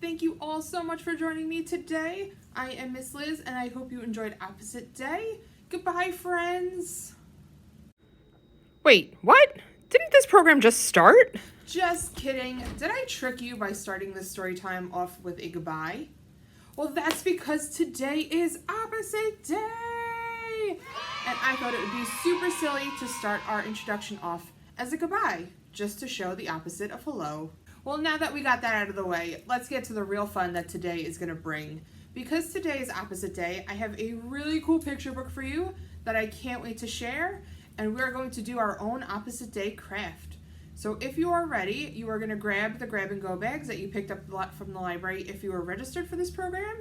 Thank you all so much for joining me today. I am Miss Liz, and I hope you enjoyed Opposite Day. Goodbye, friends. Wait, what? Didn't this program just start? Just kidding. Did I trick you by starting this story time off with a goodbye? Well, that's because today is Opposite Day! And I thought it would be super silly to start our introduction off as a goodbye, just to show the opposite of hello. Well, now that we got that out of the way, let's get to the real fun that today is going to bring. Because today is Opposite Day, I have a really cool picture book for you that I can't wait to share, and we're going to do our own Opposite Day craft. So if you are ready, you are going to grab the grab and go bags that you picked up from the library if you are registered for this program,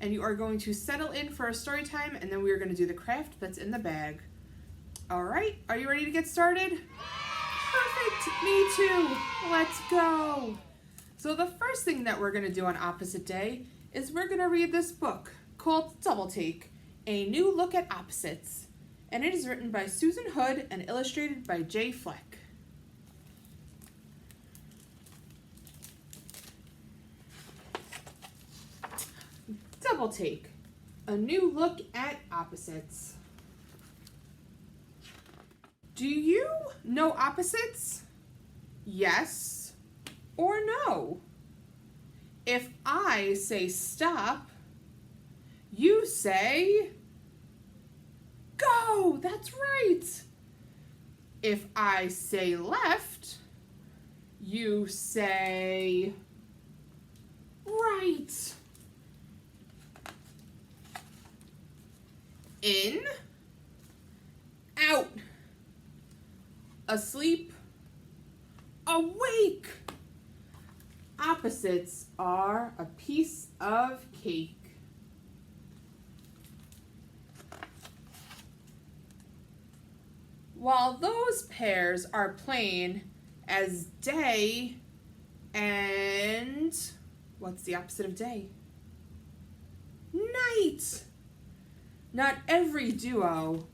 and you are going to settle in for a story time, and then we are going to do the craft that's in the bag. All right, are you ready to get started? Perfect, me too. Let's go. So the first thing that we're going to do on Opposite Day is we're going to read this book called Double Take, A New Look at Opposites, and it is written by Susan Hood and illustrated by Jay Fleck. Double Take, A New Look at Opposites. Do you know opposites? Yes or no? If I say stop, you say go. That's right. If I say left, you say right. In, out. Asleep, awake. Opposites are a piece of cake. While those pairs are plain as day and what's the opposite of day? Night. Not every duo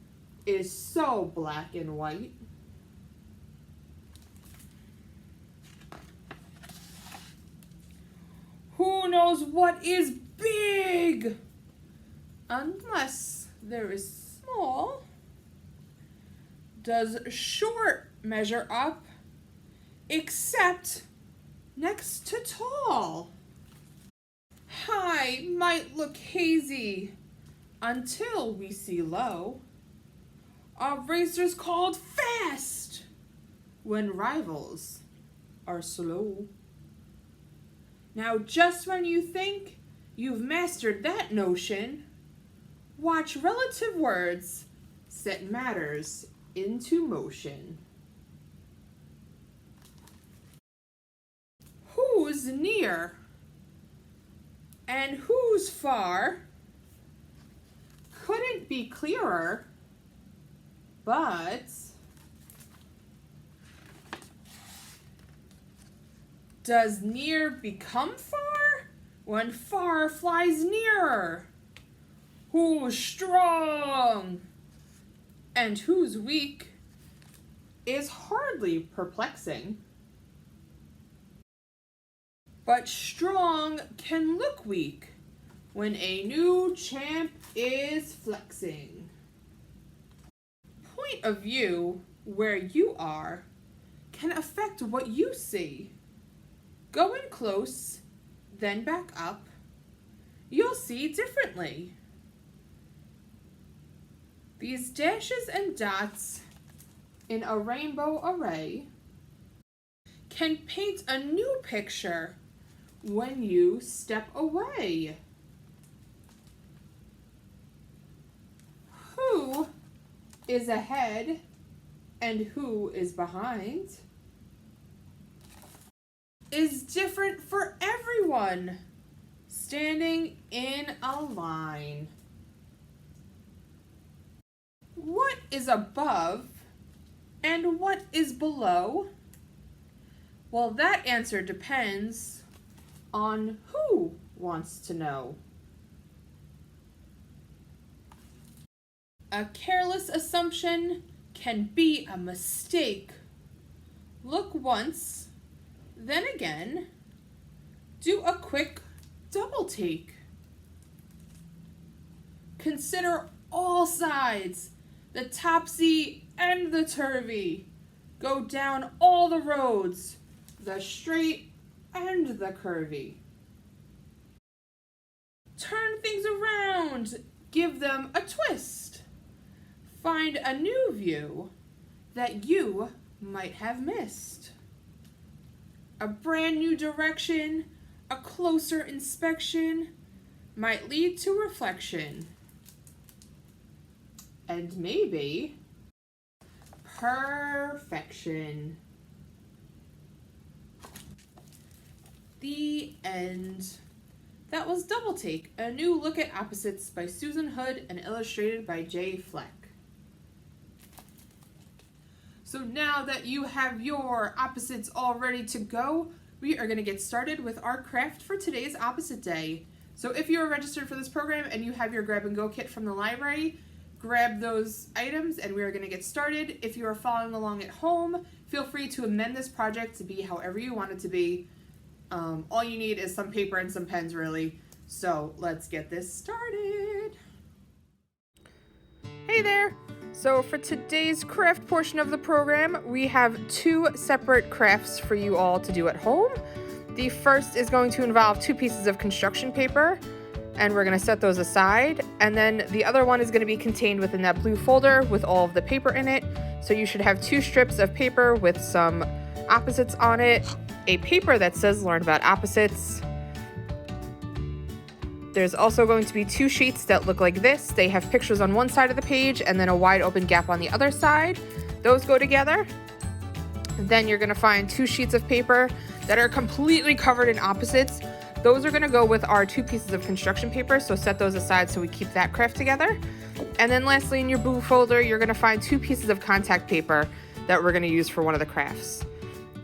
is so black and white. Who knows what is big? Unless there is small. Does short measure up, except next to tall? High might look hazy until we see low. A racer's called fast when rivals are slow. Now, just when you think you've mastered that notion, watch relative words set matters into motion. Who's near and who's far couldn't be clearer, but does near become far when far flies nearer? Who's strong and who's weak is hardly perplexing. But strong can look weak when a new champ is flexing. Point of view where you are can affect what you see. Go in close, then back up. You'll see differently. These dashes and dots in a rainbow array can paint a new picture when you step away. Who is ahead and who is behind is different for everyone standing in a line. What is above and what is below? Well, that answer depends on who wants to know. A careless assumption can be a mistake. Look once, then again. Do a quick take. Consider all sides, the topsy and the turvy. Go down all the roads, the straight and the curvy. Turn things around, give them a twist. Find a new view that you might have missed. A brand new direction, a closer inspection might lead to reflection. And maybe perfection. The end. That was Double Take, a new look at opposites by Susan Hood and illustrated by Jay Fleck. So now that you have your opposites all ready to go, we are going to get started with our craft for today's opposite day. So if you are registered for this program and you have your grab and go kit from the library, grab those items and we are going to get started. If you are following along at home, feel free to amend this project to be however you want it to be. All you need is some paper and some pens, really. So let's get this started. Hey there! So for today's craft portion of the program, we have 2 separate crafts for you all to do at home. The first is going to involve 2 pieces of construction paper, and we're going to set those aside. And then the other one is going to be contained within that blue folder with all of the paper in it. So you should have 2 strips of paper with some opposites on it, a paper that says Learn About Opposites. There's also going to be 2 sheets that look like this. They have pictures on one side of the page and then a wide open gap on the other side. Those go together. Then you're going to find 2 sheets of paper that are completely covered in opposites. Those are going to go with our 2 pieces of construction paper, so set those aside so we keep that craft together. And then lastly, in your blue folder, you're going to find 2 pieces of contact paper that we're going to use for one of the crafts.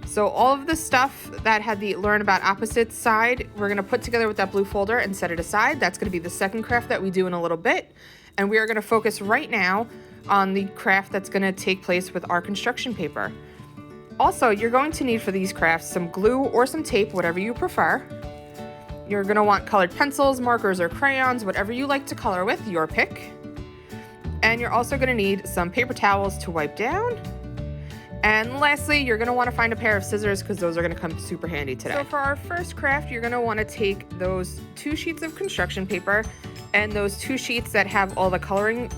So all of the stuff that had the Learn About Opposites side, we're going to put together with that blue folder and set it aside. That's going to be the second craft that we do in a little bit. And we are going to focus right now on the craft that's going to take place with our construction paper. Also, you're going to need for these crafts some glue or some tape, whatever you prefer. You're going to want colored pencils, markers, or crayons, whatever you like to color with, your pick. And you're also going to need some paper towels to wipe down. And lastly, you're going to want to find a pair of scissors because those are going to come super handy today. So for our first craft, you're going to want to take those 2 sheets of construction paper and those 2 sheets that have all the coloring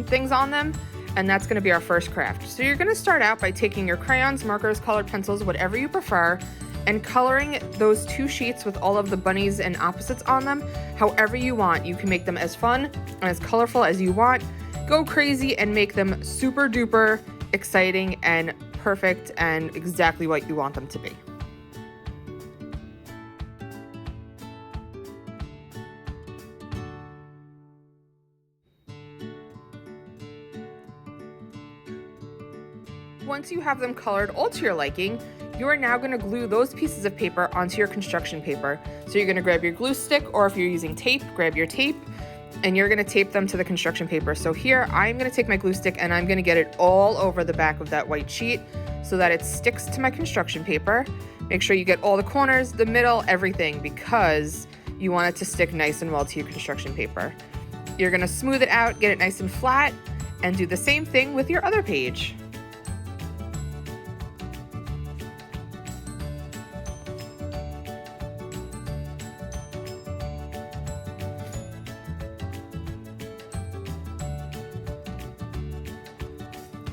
things on them, and that's going to be our first craft. So you're going to start out by taking your crayons, markers, colored pencils, whatever you prefer, and coloring those 2 sheets with all of the bunnies and opposites on them however you want. You can make them as fun and as colorful as you want. Go crazy and make them super duper exciting and perfect and exactly what you want them to be. Once you have them colored all to your liking, you are now going to glue those pieces of paper onto your construction paper. So you're going to grab your glue stick, or if you're using tape, grab your tape, and you're going to tape them to the construction paper. So here, I'm going to take my glue stick and I'm going to get it all over the back of that white sheet so that it sticks to my construction paper. Make sure you get all the corners, the middle, everything, because you want it to stick nice and well to your construction paper. You're going to smooth it out, get it nice and flat, and do the same thing with your other page.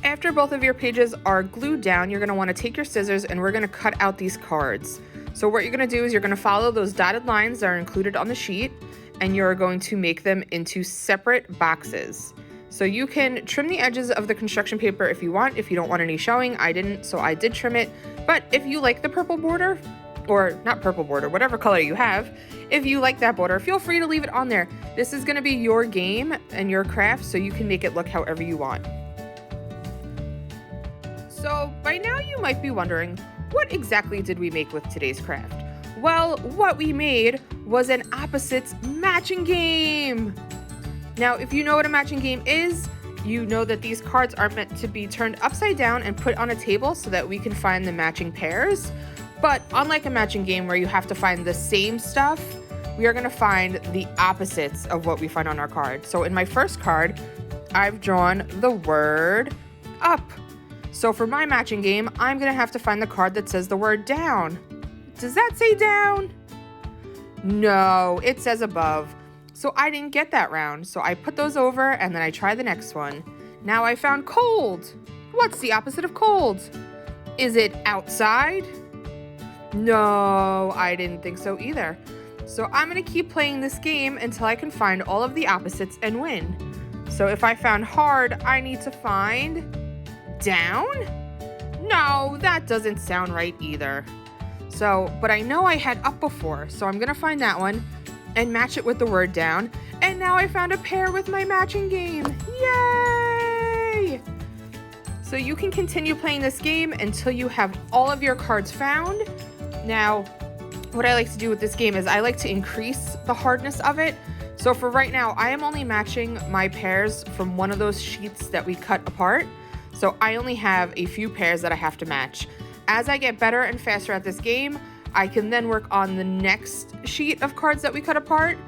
After both of your pages are glued down, you're going to want to take your scissors and we're going to cut out these cards. So what you're going to do is you're going to follow those dotted lines that are included on the sheet, and you're going to make them into separate boxes. So you can trim the edges of the construction paper if you want. If you don't want any showing, I didn't, so I did trim it. But if you like the purple border, or not purple border, whatever color you have, if you like that border, feel free to leave it on there. This is going to be your game and your craft, so you can make it look however you want. So by now you might be wondering, what exactly did we make with today's craft? Well, what we made was an opposites matching game. Now, if you know what a matching game is, you know that these cards are meant to be turned upside down and put on a table so that we can find the matching pairs. But unlike a matching game where you have to find the same stuff, we are going to find the opposites of what we find on our card. So in my first card, I've drawn the word up. So for my matching game, I'm going to have to find the card that says the word down. Does that say down? No, it says above. So I didn't get that round. So I put those over and then I try the next one. Now I found cold. What's the opposite of cold? Is it outside? No, I didn't think so either. So I'm going to keep playing this game until I can find all of the opposites and win. So if I found hard, I need to find down? No, that doesn't sound right either. So, but I know I had up before, so I'm going to find that one and match it with the word down. And now I found a pair with my matching game. Yay! So you can continue playing this game until you have all of your cards found. Now, what I like to do with this game is I like to increase the hardness of it. So for right now, I am only matching my pairs from one of those sheets that we cut apart. So I only have a few pairs that I have to match. As I get better and faster at this game, I can then work on the next sheet of cards that we cut apart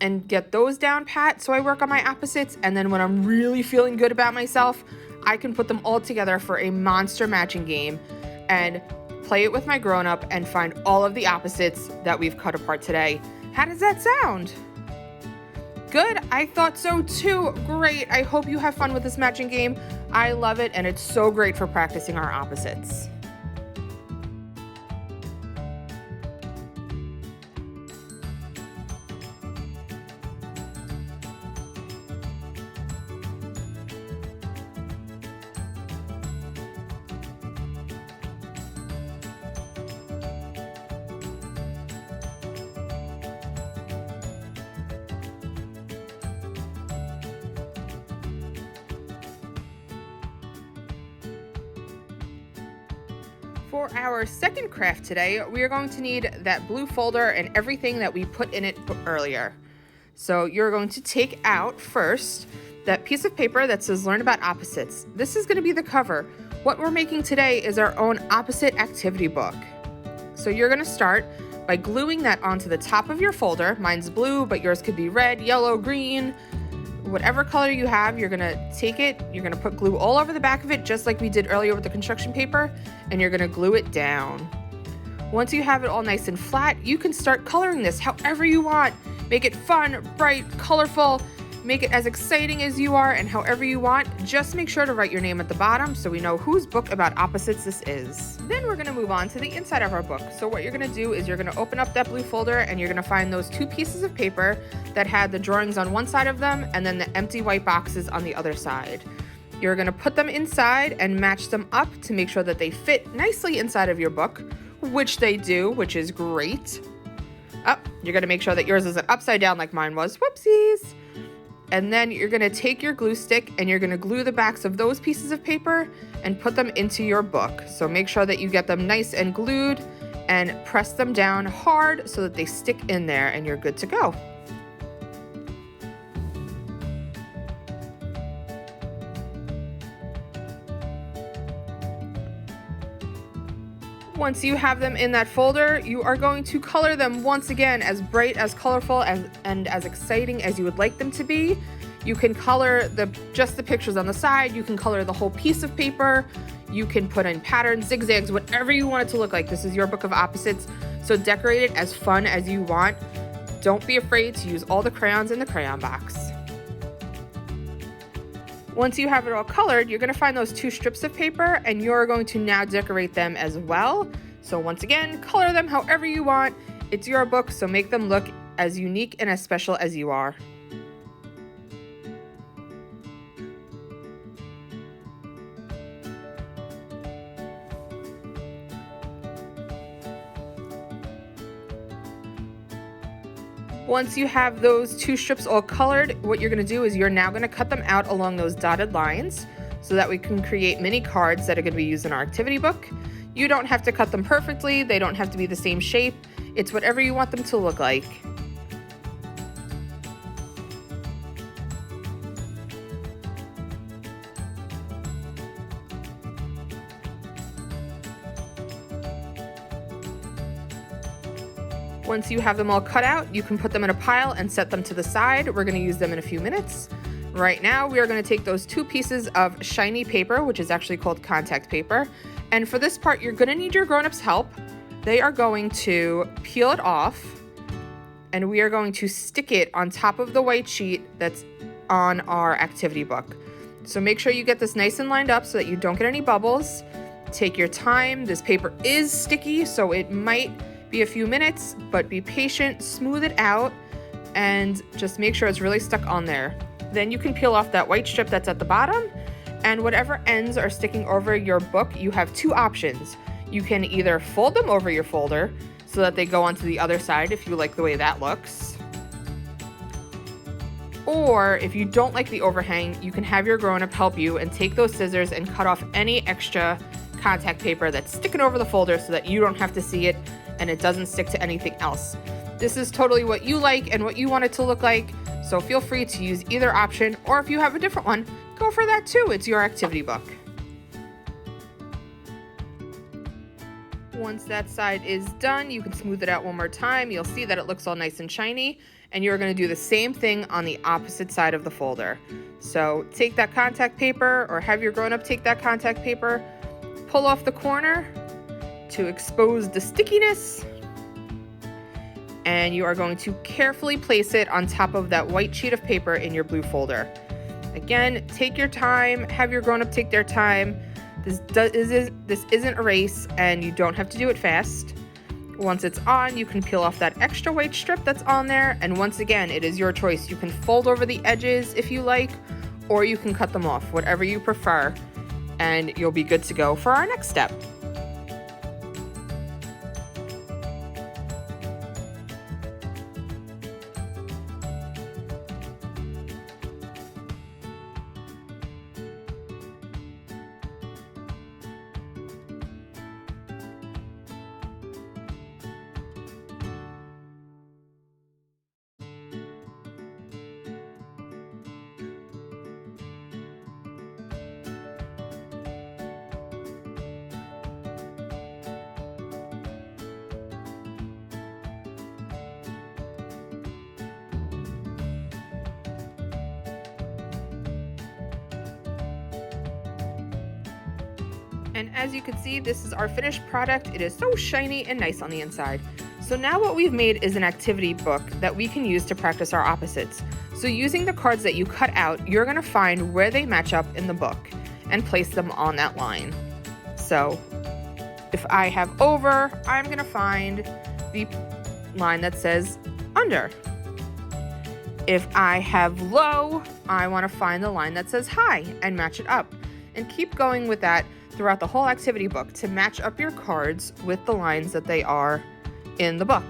and get those down pat. So I work on my opposites, and then when I'm really feeling good about myself, I can put them all together for a monster matching game and play it with my grown-up and find all of the opposites that we've cut apart today. How does that sound? Good, I thought so too. Great, I hope you have fun with this matching game. I love it, and it's so great for practicing our opposites. For our second craft today, we are going to need that blue folder and everything that we put in it earlier. So you're going to take out first that piece of paper that says Learn About Opposites. This is going to be the cover. What we're making today is our own opposite activity book. So you're going to start by gluing that onto the top of your folder. Mine's blue, but yours could be red, yellow, green, whatever color you have. You're gonna take it, you're gonna put glue all over the back of it, just like we did earlier with the construction paper, and you're gonna glue it down. Once you have it all nice and flat, you can start coloring this however you want. Make it fun, bright, colorful, make it as exciting as you are, and however you want. Just make sure to write your name at the bottom so we know whose book about opposites this is. Then we're gonna move on to the inside of our book. So what you're gonna do is you're gonna open up that blue folder and you're gonna find those two pieces of paper that had the drawings on one side of them and then the empty white boxes on the other side. You're gonna put them inside and match them up to make sure that they fit nicely inside of your book, which they do, which is great. Oh, you're gonna make sure that yours isn't upside down like mine was. Whoopsies. And then you're gonna take your glue stick and you're gonna glue the backs of those pieces of paper and put them into your book. So make sure that you get them nice and glued and press them down hard so that they stick in there and you're good to go. Once you have them in that folder, you are going to color them once again as bright, as colorful, and as exciting as you would like them to be. You can color just the pictures on the side. You can color the whole piece of paper. You can put in patterns, zigzags, whatever you want it to look like. This is your book of opposites, so decorate it as fun as you want. Don't be afraid to use all the crayons in the crayon box. Once you have it all colored, you're going to find those two strips of paper and you're going to now decorate them as well. So once again, color them however you want. It's your book, so make them look as unique and as special as you are. Once you have those two strips all colored, what you're going to do is you're now going to cut them out along those dotted lines so that we can create mini cards that are going to be used in our activity book. You don't have to cut them perfectly. They don't have to be the same shape. It's whatever you want them to look like. Once you have them all cut out, you can put them in a pile and set them to the side. We're going to use them in a few minutes. Right now, we are going to take those 2 pieces of shiny paper, which is actually called contact paper. And for this part, you're going to need your grown-ups' help. They are going to peel it off, and we are going to stick it on top of the white sheet that's on our activity book. So make sure you get this nice and lined up so that you don't get any bubbles. Take your time. This paper is sticky, so it might be a few minutes, but be patient, smooth it out, and just make sure it's really stuck on there. Then you can peel off that white strip that's at the bottom, and whatever ends are sticking over your book, you have 2 options. You can either fold them over your folder so that they go onto the other side if you like the way that looks. Or if you don't like the overhang, you can have your grown-up help you and take those scissors and cut off any extra contact paper that's sticking over the folder so that you don't have to see it and it doesn't stick to anything else. This is totally what you like and what you want it to look like, so feel free to use either option, or if you have a different one, go for that too. It's your activity book. Once that side is done, you can smooth it out one more time. You'll see that it looks all nice and shiny, and you're going to do the same thing on the opposite side of the folder. So take that contact paper, or have your grown-up take that contact paper, pull off the corner to expose the stickiness, and you are going to carefully place it on top of that white sheet of paper in your blue folder. Again, take your time, have your grown-up take their time. This isn't a race, and you don't have to do it fast. Once it's on, you can peel off that extra white strip that's on there, and once again, it is your choice. You can fold over the edges if you like, or you can cut them off, whatever you prefer, and you'll be good to go for our next step. And as you can see, this is our finished product. It is so shiny and nice on the inside. So now what we've made is an activity book that we can use to practice our opposites. So using the cards that you cut out, you're going to find where they match up in the book and place them on that line. So if I have over, I'm going to find the line that says under. If I have low, I want to find the line that says high and match it up. And keep going with that throughout the whole activity book to match up your cards with the lines that they are in the book.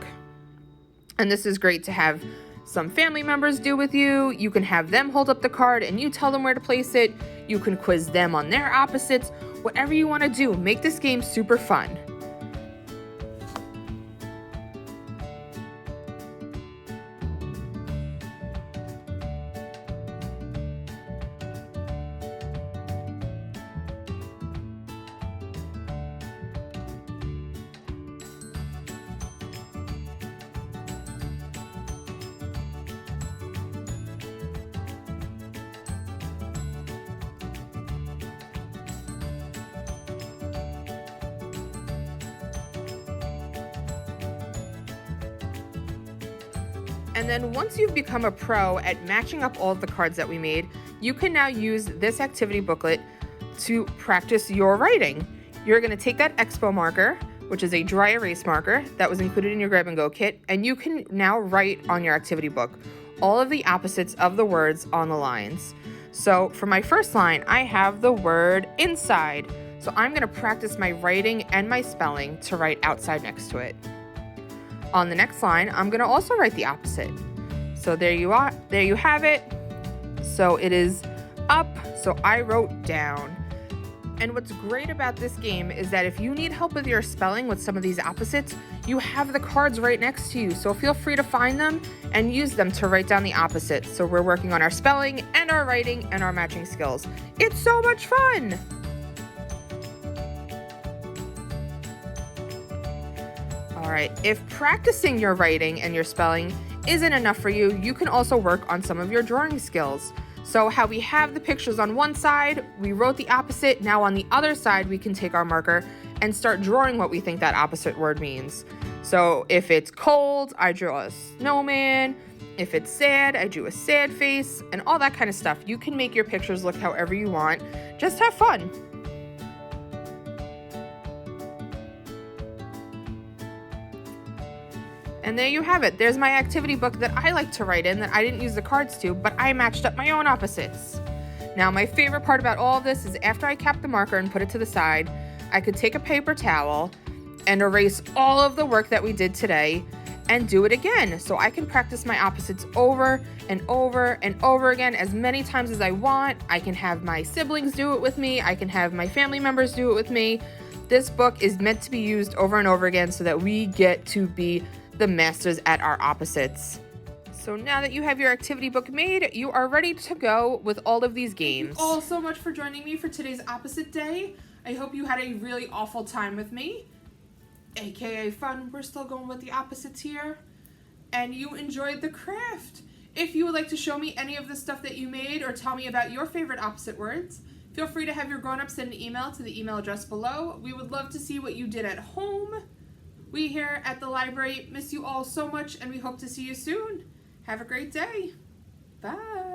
And this is great to have some family members do with you. You can have them hold up the card and you tell them where to place it. You can quiz them on their opposites. Whatever you want to do, make this game super fun. And then once you've become a pro at matching up all of the cards that we made, you can now use this activity booklet to practice your writing. You're going to take that Expo marker, which is a dry erase marker that was included in your grab and go kit, and you can now write on your activity book all of the opposites of the words on the lines. So for my first line, I have the word inside. So I'm going to practice my writing and my spelling to write outside next to it. On the next line, I'm going to also write the opposite. So there you are. There you have it. So it is up. So I wrote down. And what's great about this game is that if you need help with your spelling with some of these opposites, you have the cards right next to you. So feel free to find them and use them to write down the opposites. So we're working on our spelling and our writing and our matching skills. It's so much fun. All All right, if practicing your writing and your spelling isn't enough for you, you can also work on some of your drawing skills. So how we have the pictures on one side, we wrote the opposite. Now on the other side, we can take our marker and start drawing what we think that opposite word means. So if it's cold, I draw a snowman. If it's sad, I drew a sad face, and all that kind of stuff. You can make your pictures look however you want. Just have fun. And there you have it. There's my activity book that I like to write in that I didn't use the cards to, but I matched up my own opposites. Now, my favorite part about all of this is after I cap the marker and put it to the side, I could take a paper towel and erase all of the work that we did today and do it again. So I can practice my opposites over and over and over again as many times as I want. I can have my siblings do it with me. I can have my family members do it with me. This book is meant to be used over and over again so that we get to be the masters at our opposites. So now that you have your activity book made, you are ready to go with all of these games. Thank you all so much for joining me for today's opposite day. I hope you had a really awful time with me, aka fun. We're still going with the opposites here, and you enjoyed the craft. If you would like to show me any of the stuff that you made or tell me about your favorite opposite words, feel free to have your grown-ups send an email to the email address below. We would love to see what you did at home. We here at the library miss you all so much, and we hope to see you soon. Have a great day. Bye.